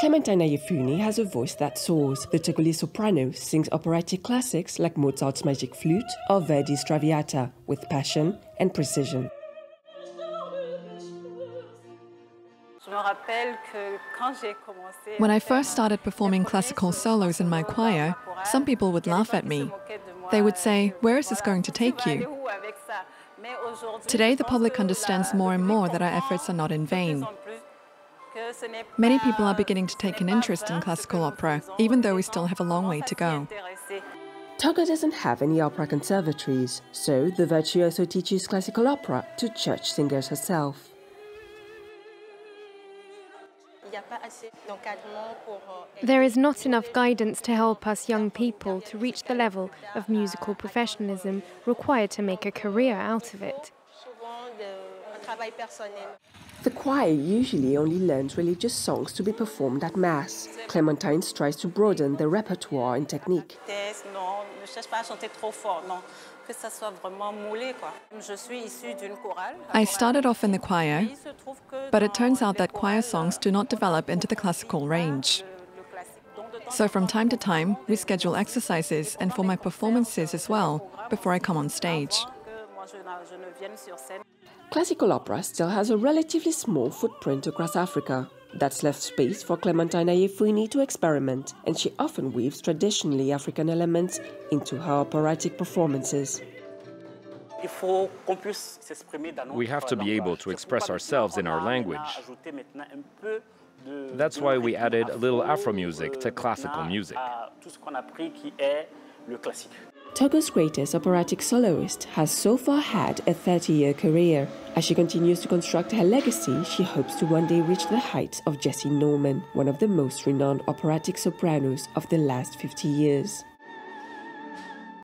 Clémentine Ayéfouni has a voice that soars. The Togolese soprano sings operatic classics like Mozart's Magic Flute or Verdi's Traviata with passion and precision. When I first started performing classical solos in my choir, some people would laugh at me. They would say, "Where is this going to take you?" Today, the public understands more and more that our efforts are not in vain. Many people are beginning to take an interest in classical opera, even though we still have a long way to go. Togo doesn't have any opera conservatories, so the virtuoso teaches classical opera to church singers herself. There is not enough guidance to help us young people to reach the level of musical professionalism required to make a career out of it. The choir usually only learns religious songs to be performed at Mass. Clémentine tries to broaden their repertoire and technique. I started off in the choir, but it turns out that choir songs do not develop into the classical range. So from time to time, we schedule exercises and for my performances as well, before I come on stage. Classical opera still has a relatively small footprint across Africa. That's left space for Clémentine Ayéfouni to experiment, and she often weaves traditionally African elements into her operatic performances. We have to be able to express ourselves in our language. That's why we added a little Afro music to classical music. Togo's greatest operatic soloist has so far had a 30-year career. As she continues to construct her legacy, she hopes to one day reach the heights of Jessie Norman, one of the most renowned operatic sopranos of the last 50 years.